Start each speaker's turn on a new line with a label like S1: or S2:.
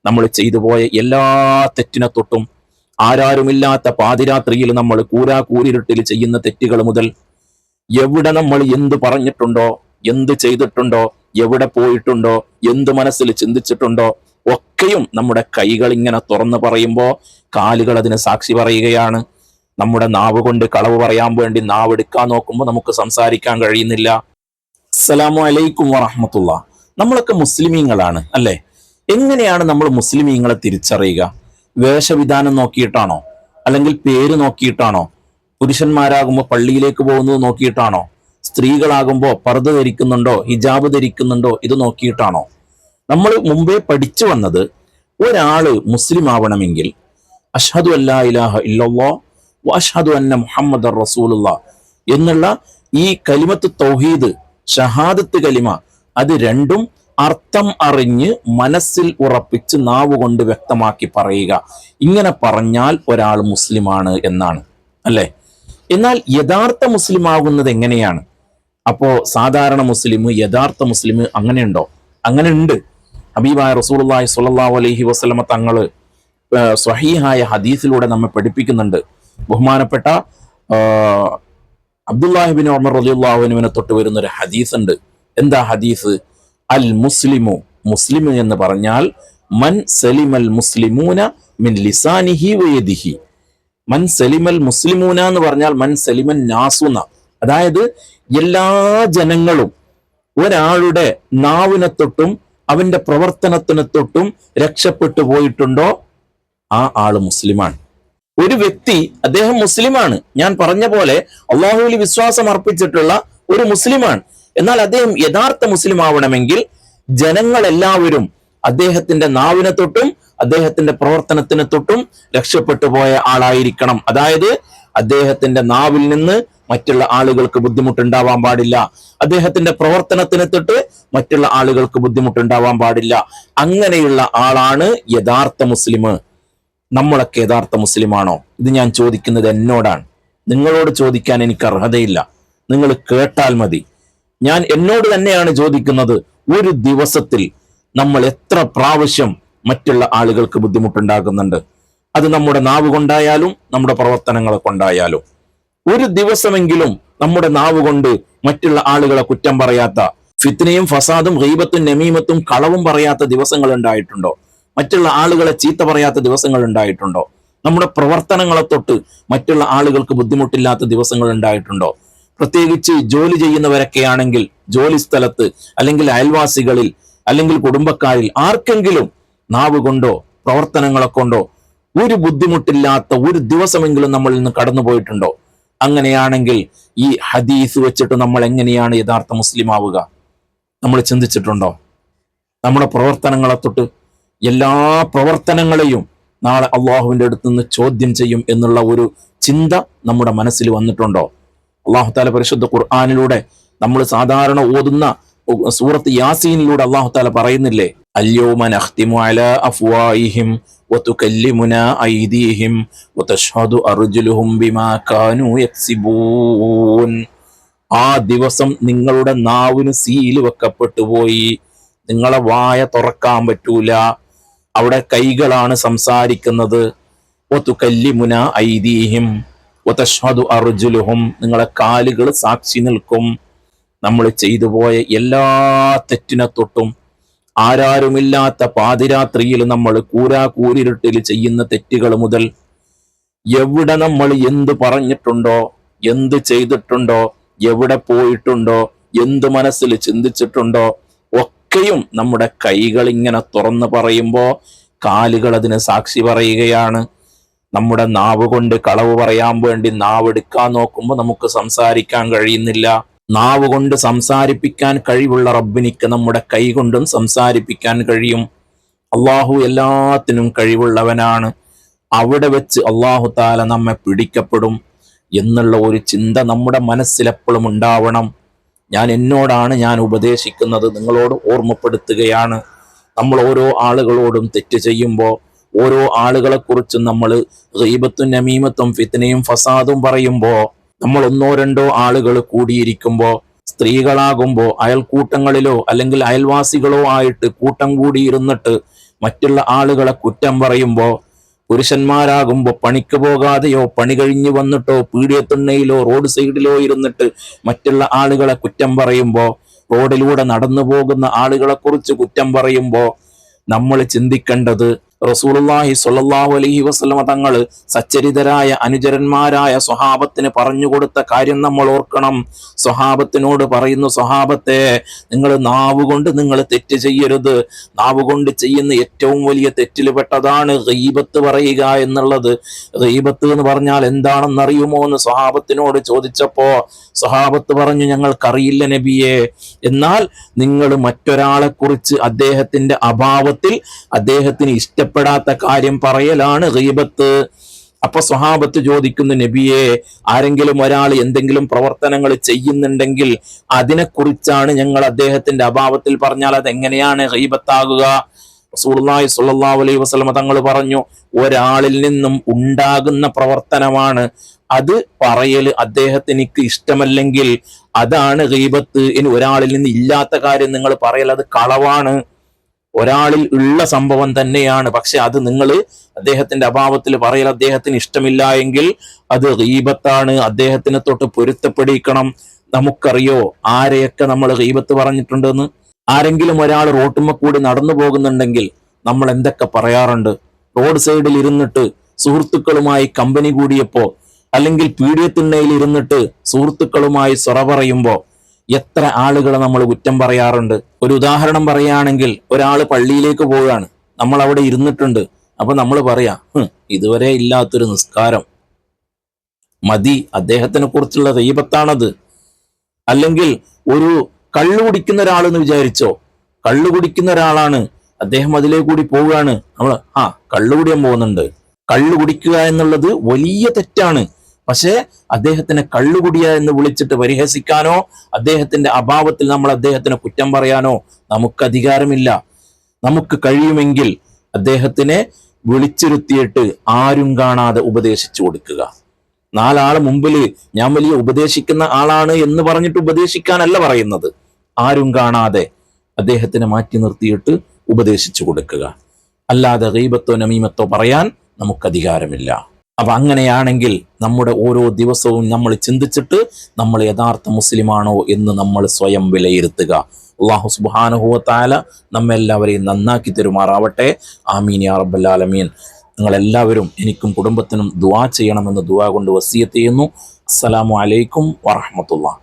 S1: നമ്മൾ ചെയ്തു പോയ എല്ലാ തെറ്റിനെ തൊട്ടും ആരാരുമില്ലാത്ത പാതിരാത്രിയിൽ നമ്മൾ കൂരിരുട്ടിൽ ചെയ്യുന്ന തെറ്റുകൾ മുതൽ എവിടെ നമ്മൾ എന്ത് പറഞ്ഞിട്ടുണ്ടോ, എന്ത് ചെയ്തിട്ടുണ്ടോ, എവിടെ പോയിട്ടുണ്ടോ, എന്ത് മനസ്സിൽ ചിന്തിച്ചിട്ടുണ്ടോ ഒക്കെയും നമ്മുടെ കൈകൾ ഇങ്ങനെ തുറന്ന് പറയുമ്പോൾ കാലുകൾ അതിന് സാക്ഷി പറയുകയാണ്. നമ്മുടെ നാവ് കൊണ്ട് കളവ് പറയാൻ വേണ്ടി നാവ് എടുക്കാൻ നോക്കുമ്പോൾ നമുക്ക് സംസാരിക്കാൻ കഴിയുന്നില്ല. അസ്സലാമു അലൈക്കും വറഹ്മത്തുള്ളാ. നമ്മളൊക്കെ മുസ്ലിമീങ്ങളാണ് അല്ലെ? എങ്ങനെയാണ് നമ്മൾ മുസ്ലിമീങ്ങളെ തിരിച്ചറിയുക? വേഷവിധാനം നോക്കിയിട്ടാണോ? അല്ലെങ്കിൽ പേര് നോക്കിയിട്ടാണോ? പുരുഷന്മാരാകുമ്പോൾ പള്ളിയിലേക്ക് പോകുന്നത് നോക്കിയിട്ടാണോ? സ്ത്രീകളാകുമ്പോൾ പർദ്ദ ധരിക്കുന്നുണ്ടോ, ഹിജാബ് ധരിക്കുന്നുണ്ടോ, ഇത് നോക്കിയിട്ടാണോ? നമ്മൾ മുമ്പേ പഠിച്ചു വന്നത് ഒരാള് മുസ്ലിം ആവണമെങ്കിൽ അഷ്ഹദു അല്ലാ ഇലാഹ ഇല്ലല്ലാഹ് വ അഷ്ഹദു അന്ന മുഹമ്മദർ റസൂലുള്ളാഹ് എന്നുള്ള ഈ കലിമത്ത് തൗഹീദ്, ഷഹാദത്ത് കലിമ, അത് രണ്ടും അർത്ഥം അറിഞ്ഞ് മനസ്സിൽ ഉറപ്പിച്ച് നാവ് കൊണ്ട് വ്യക്തമാക്കി പറയുക. ഇങ്ങനെ പറഞ്ഞാൽ ഒരാൾ മുസ്ലിമാണ് എന്നാണ് അല്ലെ? എന്നാൽ യഥാർത്ഥ മുസ്ലിം ആകുന്നത് എങ്ങനെയാണ്? അപ്പോ സാധാരണ മുസ്ലിം, യഥാർത്ഥ മുസ്ലിം അങ്ങനെയുണ്ടോ? അങ്ങനെ ഉണ്ട്. ഹബീബായ റസൂലുള്ളാഹി സ്വല്ലല്ലാഹു അലൈഹി വസല്ലമ തങ്ങള് സ്വഹീഹായ ഹദീസിലൂടെ നമ്മെ പഠിപ്പിക്കുന്നുണ്ട്. ബഹുമാനപ്പെട്ട അബ്ദുല്ലാഹി ഇബ്നു ഉമർ റളിയല്ലാഹു അൻഹുവിനെ തൊട്ട് വരുന്ന ഒരു ഹദീസ് ഉണ്ട്. എന്താ ഹദീസ്? അൽ മുസ്ലിമു, മുസ്ലിം എന്ന് പറഞ്ഞാൽ മൻ സലിമൽ മുസ്ലിമൂന മിൻ ലിസാനിഹി വയദിഹി. മൻ സലിമൽ മുസ്ലിമൂന എന്ന് പറഞ്ഞാൽ മൻ സലിമൻ നാസുന, അതായത് എല്ലാ ജനങ്ങളും ഒരാളുടെ നാവിനെ തൊട്ടും അവന്റെ പ്രവർത്തനത്തിനെ തൊട്ടും രക്ഷപ്പെട്ടു പോയിട്ടുണ്ടോ ആ ആള് മുസ്ലിമാണ്. ഒരു വ്യക്തി അദ്ദേഹം മുസ്ലിമാണ്, ഞാൻ പറഞ്ഞ പോലെ അള്ളാഹുവിൽ വിശ്വാസം അർപ്പിച്ചിട്ടുള്ള ഒരു മുസ്ലിമാണ്. എന്നാൽ അദ്ദേഹം യഥാർത്ഥ മുസ്ലിം ആവണമെങ്കിൽ ജനങ്ങളെല്ലാവരും അദ്ദേഹത്തിന്റെ നാവിനെ തൊട്ടും അദ്ദേഹത്തിന്റെ പ്രവർത്തനത്തിനെ തൊട്ടും രക്ഷപ്പെട്ടു പോയ ആളായിരിക്കണം. അതായത് അദ്ദേഹത്തിന്റെ നാവിൽ നിന്ന് മറ്റുള്ള ആളുകൾക്ക് ബുദ്ധിമുട്ടുണ്ടാവാൻ പാടില്ല, അദ്ദേഹത്തിന്റെ പ്രവർത്തനത്തിനെ തൊട്ട് മറ്റുള്ള ആളുകൾക്ക് ബുദ്ധിമുട്ടുണ്ടാവാൻ പാടില്ല. അങ്ങനെയുള്ള ആളാണ് യഥാർത്ഥ മുസ്ലിം. നമ്മളൊക്കെ യഥാർത്ഥ മുസ്ലിമാണോ? ഇത് ഞാൻ ചോദിക്കുന്നത് എന്നോടാണ്. നിങ്ങളോട് ചോദിക്കാൻ എനിക്ക് അർഹതയില്ല, നിങ്ങൾ കേട്ടാൽ മതി. ഞാൻ എന്നോട് തന്നെയാണ് ചോദിക്കുന്നത്. ഒരു ദിവസത്തിൽ നമ്മൾ എത്ര പ്രാവശ്യം മറ്റുള്ള ആളുകൾക്ക് ബുദ്ധിമുട്ടുണ്ടാകുന്നുണ്ട്? അത് നമ്മുടെ നാവ് കൊണ്ടായാലും നമ്മുടെ പ്രവർത്തനങ്ങളെ കൊണ്ടായാലും. ഒരു ദിവസമെങ്കിലും നമ്മുടെ നാവ് കൊണ്ട് മറ്റുള്ള ആളുകളെ കുറ്റം പറയാത്ത, ഫിത്നയും ഫസാദും ഗീബത്തും നമീമത്തും കളവും പറയാത്ത ദിവസങ്ങൾ ഉണ്ടായിട്ടുണ്ടോ? മറ്റുള്ള ആളുകളെ ചീത്ത പറയാത്ത ദിവസങ്ങൾ ഉണ്ടായിട്ടുണ്ടോ? നമ്മുടെ പ്രവർത്തനങ്ങളെ തൊട്ട് മറ്റുള്ള ആളുകൾക്ക് ബുദ്ധിമുട്ടില്ലാത്ത ദിവസങ്ങൾ ഉണ്ടായിട്ടുണ്ടോ? പ്രത്യേകിച്ച് ജോലി ചെയ്യുന്നവരൊക്കെ ആണെങ്കിൽ ജോലി സ്ഥലത്ത് അല്ലെങ്കിൽ അയൽവാസികളിൽ അല്ലെങ്കിൽ കുടുംബക്കാരിൽ ആർക്കെങ്കിലും നാവ് കൊണ്ടോ പ്രവർത്തനങ്ങളെ കൊണ്ടോ ഒരു ബുദ്ധിമുട്ടില്ലാത്ത ഒരു ദിവസമെങ്കിലും നമ്മളിൽ നിന്ന് കടന്നു പോയിട്ടുണ്ടോ? അങ്ങനെയാണെങ്കിൽ ഈ ഹദീസ് വെച്ചിട്ട് നമ്മൾ എങ്ങനെയാണ് യഥാർത്ഥ മുസ്ലിം ആവുക? നമ്മൾ ചിന്തിച്ചിട്ടുണ്ടോ? നമ്മുടെ പ്രവർത്തനങ്ങളെ തൊട്ട് എല്ലാ പ്രവർത്തനങ്ങളെയും നാളെ അള്ളാഹുവിന്റെ അടുത്ത് നിന്ന് ചോദ്യം ചെയ്യും എന്നുള്ള ഒരു ചിന്ത നമ്മുടെ മനസ്സിൽ വന്നിട്ടുണ്ടോ? അള്ളാഹു താല പരിശുദ്ധ ഖുർആനിലൂടെ നമ്മൾ സാധാരണ ഓതുന്ന സൂറത്ത് യാസീനിലൂടെ അള്ളാഹു താല പറയുന്നില്ലേ, അൽയൗമ നഖ്തിമു അലാ അഫ്വാഹിഹിം വതുകല്ലിമുനാ ഐദീഹിം വതശ്ഹദു അർജുലുഹും ബിമാ കാനൂ യക്സിബൂൻ. ആ ദിവസം നിങ്ങളുടെ നാവിന് സീല് വെക്കപ്പെട്ടു പോയി, നിങ്ങളെ വായ തുറക്കാൻ പറ്റൂല, അവിടെ കൈകളാണ് സംസാരിക്കുന്നത്. വതുകല്ലിമുനാ ഐദീഹിം വതശ്ഹദു അർജുലുഹും, നിങ്ങളെ കാലുകൾ സാക്ഷി നിൽക്കും. നമ്മൾ ചെയ്തു പോയ എല്ലാ തെറ്റിനെ തൊട്ടും ആരാരുമില്ലാത്ത പാതിരാത്രിയിൽ നമ്മൾ കൂരിരുട്ടിൽ ചെയ്യുന്ന തെറ്റുകൾ മുതൽ എവിടെ നമ്മൾ എന്ത് പറഞ്ഞിട്ടുണ്ടോ, എന്ത് ചെയ്തിട്ടുണ്ടോ, എവിടെ പോയിട്ടുണ്ടോ, എന്ത് മനസ്സിൽ ചിന്തിച്ചിട്ടുണ്ടോ ഒക്കെയും നമ്മുടെ കൈകൾ ഇങ്ങനെ തുറന്ന് പറയുമ്പോൾ കാലുകൾ അതിന് സാക്ഷി പറയുകയാണ്. നമ്മുടെ നാവ് കൊണ്ട് കളവ് പറയാൻ വേണ്ടി നാവ് എടുക്കാൻ നോക്കുമ്പോൾ നമുക്ക് സംസാരിക്കാൻ കഴിയുന്നില്ല. നാവ് കൊണ്ട് സംസാരിപ്പിക്കാൻ കഴിവുള്ള റബ്ബിനിക്ക് നമ്മുടെ കൈ കൊണ്ടും സംസാരിപ്പിക്കാൻ കഴിയും. അള്ളാഹു എല്ലാത്തിനും കഴിവുള്ളവനാണ്. അവിടെ വെച്ച് അള്ളാഹു താല നമ്മെ പിടിക്കപ്പെടും എന്നുള്ള ഒരു ചിന്ത നമ്മുടെ മനസ്സിലെപ്പോഴും ഉണ്ടാവണം. എന്നോടാണ് ഞാൻ ഉപദേശിക്കുന്നത്, നിങ്ങളോട് ഓർമ്മപ്പെടുത്തുകയാണ്. നമ്മൾ ഓരോ ആളുകളോടും തെറ്റ് ചെയ്യുമ്പോൾ, ഓരോ ആളുകളെ കുറിച്ചും നമ്മൾ ഗീബത്തും നമീമത്തും ഫിത്നയും ഫസാദും പറയുമ്പോൾ, നമ്മൾ ഒന്നോ രണ്ടോ ആളുകൾ കൂടിയിരിക്കുമ്പോൾ, സ്ത്രീകളാകുമ്പോൾ അയൽക്കൂട്ടങ്ങളിലോ അല്ലെങ്കിൽ അയൽവാസികളോ ആയിട്ട് കൂട്ടം കൂടിയിരുന്നിട്ട് മറ്റുള്ള ആളുകളെ കുറ്റം പറയുമ്പോൾ, പുരുഷന്മാരാകുമ്പോൾ പണിക്ക് പോകാതെയോ പണി കഴിഞ്ഞ് വന്നിട്ടോ പീഡിയത്തിണ്ണയിലോ റോഡ് സൈഡിലോ ഇരുന്നിട്ട് മറ്റുള്ള ആളുകളെ കുറ്റം പറയുമ്പോൾ, റോഡിലൂടെ നടന്നു പോകുന്ന ആളുകളെ കുറിച്ച് കുറ്റം പറയുമ്പോൾ നമ്മൾ ചിന്തിക്കേണ്ടത്, റസൂലുള്ളാഹി സ്വല്ലല്ലാഹു അലൈഹി വസല്ലമ തങ്ങൾ സച്ചരിതരായ അനുചരന്മാരായ സ്വഹാബത്തിന് പറഞ്ഞു കൊടുത്ത കാര്യം നമ്മൾ ഓർക്കണം. സ്വഹാബത്തിനോട് പറയുന്നു, സ്വഹാബത്തെ, നിങ്ങൾ നാവ് കൊണ്ട് നിങ്ങൾ തെറ്റ് ചെയ്യരുത്. നാവ് കൊണ്ട് ചെയ്യുന്ന ഏറ്റവും വലിയ തെറ്റിൽ പെട്ടതാണ് ഗീബത്ത് പറയുക എന്നുള്ളത്. ഗീബത്ത് എന്ന് പറഞ്ഞാൽ എന്താണെന്നറിയുമോ എന്ന് സ്വഹാബത്തിനോട് ചോദിച്ചപ്പോ സ്വഹാബത്ത് പറഞ്ഞു, ഞങ്ങൾക്കറിയില്ല നബിയെ. എന്നാൽ നിങ്ങൾ മറ്റൊരാളെ കുറിച്ച് അദ്ദേഹത്തിന്റെ അഭാവത്തിൽ അദ്ദേഹത്തിന് ഇഷ്ടപ്പെടാത്ത കാര്യം പറയലാണ് ഗീബത്ത്. അപ്പൊ സ്വഹാബത്ത് ചോദിക്കുന്നു, നബിയെ, ആരെങ്കിലും ഒരാൾ എന്തെങ്കിലും പ്രവർത്തനങ്ങൾ ചെയ്യുന്നുണ്ടെങ്കിൽ അതിനെക്കുറിച്ചാണ് ഞങ്ങൾ അദ്ദേഹത്തിന്റെ അഭാവത്തിൽ പറഞ്ഞാൽ അതെങ്ങനെയാണ് ഗീബത്താകുക? റസൂലുള്ളാഹി സ്വല്ലല്ലാഹു അലൈഹി വസല്ലം തങ്ങൾ പറഞ്ഞു, ഒരാളിൽ നിന്നും ഉണ്ടാകുന്ന പ്രവർത്തനമാണ് അത് പറയൽ അദ്ദേഹത്തിന് ഇഷ്ടമല്ലെങ്കിൽ അതാണ് ഗീബത്ത്. ഇനി ഒരാളിൽ നിന്ന് ഇല്ലാത്ത കാര്യം നിങ്ങൾ പറയൽ അത് കളവാണ്. ഒരാളിൽ ഉള്ള സംഭവം തന്നെയാണ്, പക്ഷെ അത് നിങ്ങൾ അദ്ദേഹത്തിന്റെ അഭാവത്തിൽ പറയൽ അദ്ദേഹത്തിന് ഇഷ്ടമില്ല എങ്കിൽ അത് ഗീബത്താണ്. അദ്ദേഹത്തിനെ തൊട്ട് പൊരുത്തപ്പെടിക്കണം. നമുക്കറിയോ ആരെയൊക്കെ നമ്മൾ ഗീബത്ത് പറഞ്ഞിട്ടുണ്ടെന്ന്? ആരെങ്കിലും ഒരാൾ റോട്ടുമ്മ കൂടി നടന്നു പോകുന്നുണ്ടെങ്കിൽ നമ്മൾ എന്തൊക്കെ പറയാറുണ്ട്? റോഡ് സൈഡിൽ ഇരുന്നിട്ട് സുഹൃത്തുക്കളുമായി കമ്പനി കൂടിയപ്പോ, അല്ലെങ്കിൽ പീഡിയത്തിണ്ണയിൽ ഇരുന്നിട്ട് സുഹൃത്തുക്കളുമായി സൊറ പറയുമ്പോ എത്ര ആളുകളെ നമ്മൾ കുറ്റം പറയാറുണ്ട്. ഒരു ഉദാഹരണം പറയുകയാണെങ്കിൽ, ഒരാൾ പള്ളിയിലേക്ക് പോവുകയാണ്, നമ്മൾ അവിടെ ഇരുന്നിട്ടുണ്ട്. അപ്പൊ നമ്മൾ പറയാ, ഇതുവരെ ഇല്ലാത്തൊരു നിസ്കാരം മതി, അദ്ദേഹത്തിനെ കുറിച്ചുള്ള ഗീബത്താണത്. അല്ലെങ്കിൽ ഒരു കള്ളു കുടിക്കുന്ന ഒരാളെന്ന് വിചാരിച്ചോ, കള്ളു കുടിക്കുന്ന ഒരാളാണ്, അദ്ദേഹം അതിലേക്ക് കൂടി പോവുകയാണ്, നമ്മൾ കള്ളു കുടിയാൻ പോകുന്നുണ്ട്. കള്ളു കുടിക്കുക എന്നുള്ളത് വലിയ തെറ്റാണ്. പക്ഷെ അദ്ദേഹത്തിനെ കള്ളുകുടിയ എന്ന് വിളിച്ചിട്ട് പരിഹസിക്കാനോ അദ്ദേഹത്തിന്റെ അഭാവത്തിൽ നമ്മൾ അദ്ദേഹത്തിനെ കുറ്റം പറയാനോ നമുക്ക് അധികാരമില്ല. നമുക്ക് കഴിയുമെങ്കിൽ അദ്ദേഹത്തിനെ വിളിച്ചിരുത്തിയിട്ട് ആരും കാണാതെ ഉപദേശിച്ചു കൊടുക്കുക. നാലാള് മുമ്പിൽ ഞാൻ വലിയ ഉപദേശിക്കുന്ന ആളാണ് എന്ന് പറഞ്ഞിട്ട് ഉപദേശിക്കാനല്ല പറയുന്നത്, ആരും കാണാതെ അദ്ദേഹത്തിനെ മാറ്റി നിർത്തിയിട്ട് ഉപദേശിച്ചു കൊടുക്കുക. അല്ലാതെ ഗീബത്തോ നമീമത്തോ പറയാൻ നമുക്ക് അധികാരമില്ല. അപ്പൊ അങ്ങനെയാണെങ്കിൽ നമ്മുടെ ഓരോ ദിവസവും നമ്മൾ ചിന്തിച്ചിട്ട് നമ്മൾ യഥാർത്ഥ മുസ്ലിമാണോ എന്ന് നമ്മൾ സ്വയം വിലയിരുത്തുക. അല്ലാഹു സുബ്ഹാനഹു വ തആല നമ്മെല്ലാവരെയും നന്നാക്കി തരുമാറാവട്ടെ. ആമീൻ യാ റബ്ബൽ ആലമീൻ. നിങ്ങളെല്ലാവരും എനിക്കും കുടുംബത്തിനും ദുആ ചെയ്യണമെന്ന് ദുആ കൊണ്ട് വസിയത്ത് ചെയ്യുന്നു. അസ്സലാമു അലൈക്കും വറഹ്മത്തുള്ളാഹി.